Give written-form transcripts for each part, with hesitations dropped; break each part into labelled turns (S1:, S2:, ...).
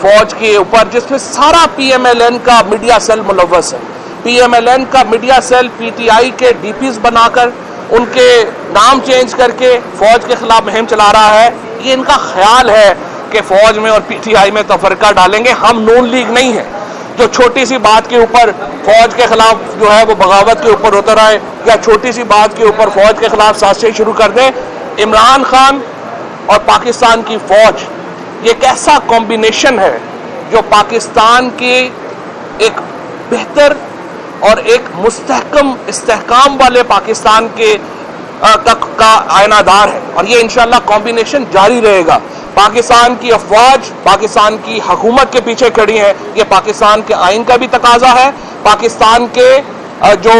S1: فوج کے اوپر، جس میں سارا پی ایم ایل این کا میڈیا سیل ملوث ہے. پی ایم ایل این کا media cell P T I کے ڈی پیز بنا کر ان کے نام چینج کر کے فوج کے خلاف مہم چلا رہا ہے. یہ ان کا خیال ہے کہ فوج میں اور پی ٹی آئی میں تفرقہ ڈالیں گے. ہم نون لیگ نہیں ہیں جو چھوٹی سی بات کے اوپر فوج کے خلاف جو ہے وہ بغاوت کے اوپر اتر آئے یا چھوٹی سی بات کے اوپر فوج کے خلاف سازشیں شروع کر دیں. عمران خان اور پاکستان کی فوج یہ ایک ایسا کمبینیشن ہے جو پاکستان کی ایک بہتر اور ایک مستحکم استحکام والے پاکستان کے کا آئینہ دار ہے، اور یہ انشاءاللہ کمبینیشن جاری رہے گا. پاکستان کی افواج پاکستان کی حکومت کے پیچھے کھڑی ہیں. یہ پاکستان کے آئین کا بھی تقاضا ہے، پاکستان کے جو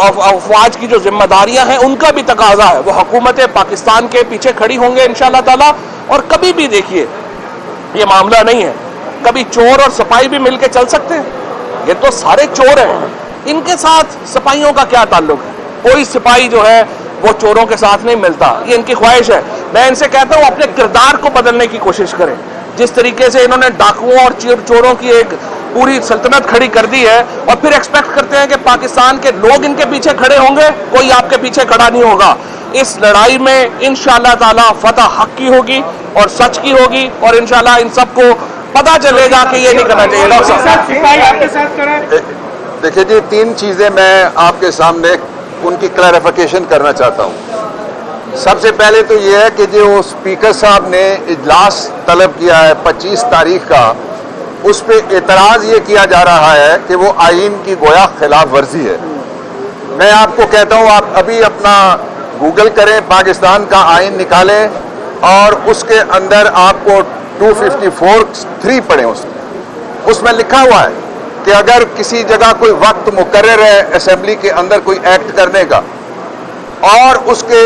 S1: افواج کی جو ذمہ داریاں ہیں ان کا بھی تقاضا ہے. وہ حکومت پاکستان کے پیچھے کھڑی ہوں گے انشاءاللہ تعالی. اور کبھی بھی دیکھیے یہ معاملہ نہیں ہے کبھی چور اور سپاہی بھی مل کے چل سکتے ہیں. یہ تو سارے چور ہیں، ان کے ساتھ سپاہیوں کا کیا تعلق ہے؟ کوئی سپاہی جو ہے وہ چوروں کے ساتھ نہیں ملتا. یہ ان کی خواہش ہے. میں ان سے کہتا ہوں اپنے کردار کو بدلنے کی کوشش کریں. جس طریقے سے انہوں نے ڈاکوؤں اور چوروں کی ایک پوری سلطنت کھڑی کر دی ہے اور پھر ایکسپیکٹ کرتے ہیں کہ پاکستان کے لوگ ان کے پیچھے کھڑے ہوں گے، کوئی آپ کے پیچھے کھڑا نہیں ہوگا. اس لڑائی میں انشاءاللہ تعالی فتح حق کی ہوگی اور سچ کی ہوگی، اور انشاءاللہ ان سب کو پتہ چلے گا کہ یہ نہیں کرنا چاہیے.
S2: دیکھیں جی، تین چیزیں میں آپ کے سامنے ان کی کلیریفیکیشن کرنا چاہتا ہوں. سب سے پہلے تو یہ ہے کہ جو اسپیکر صاحب نے اجلاس طلب کیا ہے 25 تاریخ کا، اس پہ اعتراض یہ کیا جا رہا ہے کہ وہ آئین کی گویا خلاف ورزی ہے. میں آپ کو کہتا ہوں آپ ابھی اپنا گوگل کریں، پاکستان کا آئین نکالیں اور اس کے اندر آپ کو 254(3) پڑھیں. اس میں لکھا ہوا ہے کہ اگر کسی جگہ کوئی وقت مقرر ہے اسمبلی کے اندر کوئی ایکٹ کرنے کا اور اس کے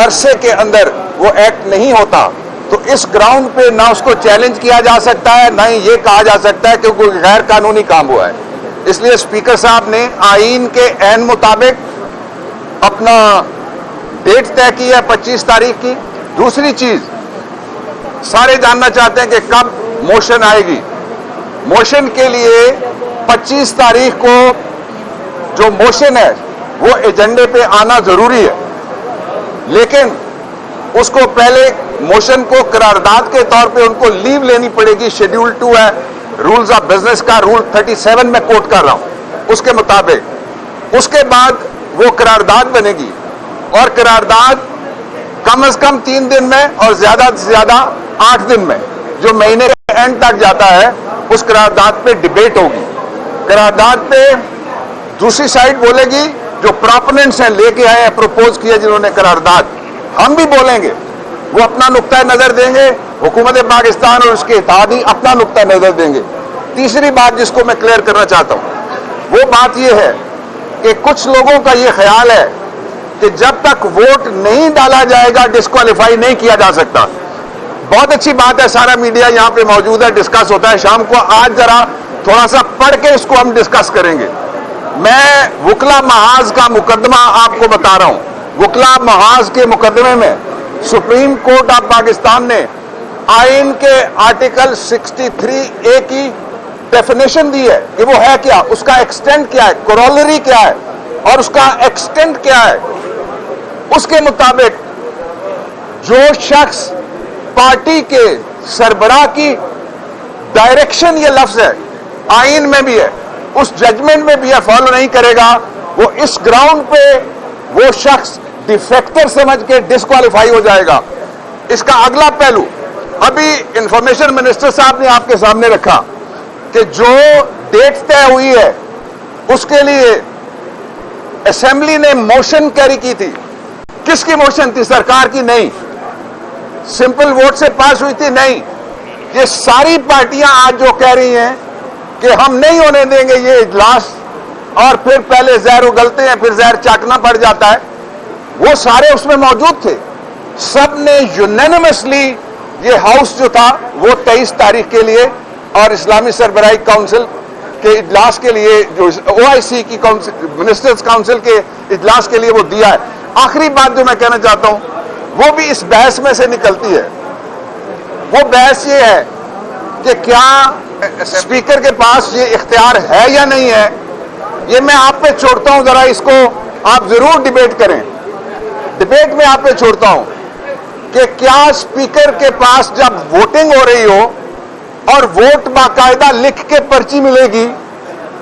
S2: عرصے کے اندر وہ ایکٹ نہیں ہوتا تو اس گراؤنڈ پہ نہ اس کو چیلنج کیا جا سکتا ہے، نہ ہی یہ کہا جا سکتا ہے کہ کوئی غیر قانونی کام ہوا ہے. اس لیے اسپیکر صاحب نے آئین کے عین مطابق اپنا ڈیٹ طے کی ہے 25 تاریخ کی. دوسری چیز، سارے جاننا چاہتے ہیں کہ کب موشن آئے گی. موشن کے لیے 25 تاریخ کو جو موشن ہے وہ ایجنڈے پہ آنا ضروری ہے، لیکن اس کو پہلے موشن کو قرارداد کے طور پہ ان کو لیو لینی پڑے گی. شیڈیول 2 ہے رولز آف بزنس کا، رول 37 میں کوٹ کر رہا ہوں، اس کے مطابق اس کے بعد وہ قرارداد بنے گی، اور قرارداد کم از کم 3 دن میں اور زیادہ سے زیادہ 8 دن میں، جو مہینے کے اینڈ تک جاتا ہے، اس قرارداد پہ ڈیبیٹ ہوگی. قرارداد پہ دوسری سائڈ بولے گی، جو پراپوننٹس ہیں لے کے آئے ہیں، پروپوز کیا جنہوں نے قرارداد، ہم بھی بولیں گے، وہ اپنا نقطہ نظر دیں گے، حکومت پاکستان اور اس کے اتحادی اپنا نقطہ نظر دیں گے. تیسری بات جس کو میں کلیئر کرنا چاہتا ہوں وہ بات یہ ہے کہ کچھ لوگوں کا یہ خیال ہے کہ جب تک ووٹ نہیں ڈالا جائے گا ڈسکوالیفائی نہیں کیا جا سکتا. بہت اچھی بات ہے، سارا میڈیا یہاں پہ موجود ہے، ڈسکس ہوتا ہے شام کو. آج ذرا تھوڑا سا پڑھ کے اس کو ہم ڈسکس کریں گے. میں وکلا محاذ کا مقدمہ آپ کو بتا رہا ہوں. وکلا محاذ کے مقدمے میں سپریم کورٹ آف پاکستان نے آئین کے آرٹیکل 63A کی ڈیفینیشن دی ہے کہ وہ ہے کیا، اس کا ایکسٹینٹ کیا ہے، کورولری کیا ہے اور اس کا ایکسٹینٹ کیا ہے. اس کے مطابق جو شخص پارٹی کے سربراہ کی ڈائریکشن، یہ لفظ ہے آئین میں بھی ہے، اس ججمنٹ میں بھی ہے، فالو نہیں کرے گا، وہ اس گراؤنڈ پہ وہ شخص ڈیفیکٹر سمجھ کے ڈسکوالیفائی ہو جائے گا. اس کا اگلا پہلو ابھی انفارمیشن منسٹر صاحب نے آپ کے سامنے رکھا کہ جو ڈیٹ طے ہوئی ہے اس کے لیے اسمبلی نے موشن کیری کی تھی. کس کی موشن تھی؟ سرکار کی نہیں، سمپل ووٹ سے پاس ہوئی تھی نہیں. یہ ساری پارٹیاں آج جو کہہ رہی ہیں کہ ہم نہیں ہونے دیں گے یہ اجلاس، اور پھر پہلے زہر اگلتے ہیں پھر زہر چاٹنا پڑ جاتا ہے، وہ سارے اس میں موجود تھے. سب نے یونینیمسلی یہ ہاؤس جو تھا وہ 23 تاریخ کے لیے اور اسلامی سربراہی کونسل کے اجلاس کے لیے، جو OIC کی منسٹرز کونسل کے اجلاس کے لیے وہ دیا ہے. آخری بات جو میں کہنا چاہتا ہوں وہ بھی اس بحث میں سے نکلتی ہے. وہ بحث یہ ہے کہ کیا اسپیکر کے پاس یہ اختیار ہے یا نہیں ہے، یہ میں آپ پہ چھوڑتا ہوں، ذرا اس کو آپ ضرور ڈیبیٹ کریں. ڈیبیٹ میں آپ پہ چھوڑتا ہوں کہ کیا اسپیکر کے پاس جب ووٹنگ ہو رہی ہو اور ووٹ باقاعدہ لکھ کے پرچی ملے گی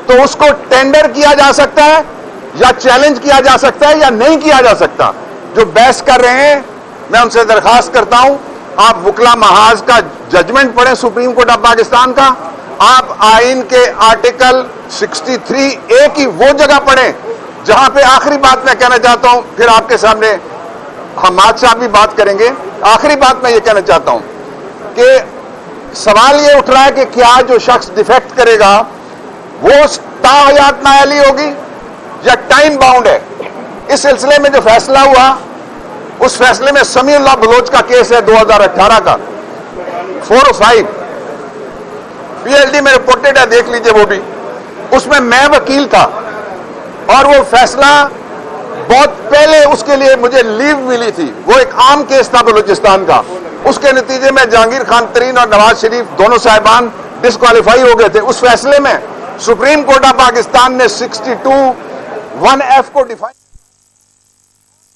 S2: تو اس کو ٹینڈر کیا جا سکتا ہے یا چیلنج کیا جا سکتا ہے یا نہیں کیا جا سکتا؟ جو بحث کر رہے ہیں میں ان سے درخواست کرتا ہوں آپ وکلا محاذ کا ججمنٹ پڑھیں سپریم کورٹ آف پاکستان کا، آپ آئین کے آرٹیکل 63A کی وہ جگہ پڑھیں جہاں پہ آخری بات میں کہنا چاہتا ہوں، پھر آپ کے سامنے حماد صاحب بھی بات کریں گے. آخری بات میں یہ کہنا چاہتا ہوں کہ سوال یہ اٹھ رہا ہے کہ کیا جو شخص ڈیفیکٹ کرے گا وہ تا حیات نااہلی ہوگی یا ٹائم باؤنڈ ہے. اس سلسلے میں جو فیصلہ ہوا اس فیصلے میں سمیع اللہ بلوچ کا کیس ہے 2018 کا 405 PLD میں رپورٹڈ ہے، دیکھ لیجئے وہ بھی. اس میں وکیل تھا اور وہ فیصلہ بہت پہلے اس کے لیے مجھے لیو ملی تھی، وہ ایک عام کیس تھا بلوچستان کا. اس کے نتیجے میں جہانگیر خان ترین اور نواز شریف دونوں صاحبان ڈسکوالیفائی ہو گئے تھے. اس فیصلے میں سپریم کورٹ آف پاکستان نے 62(1)F کو ڈیفائن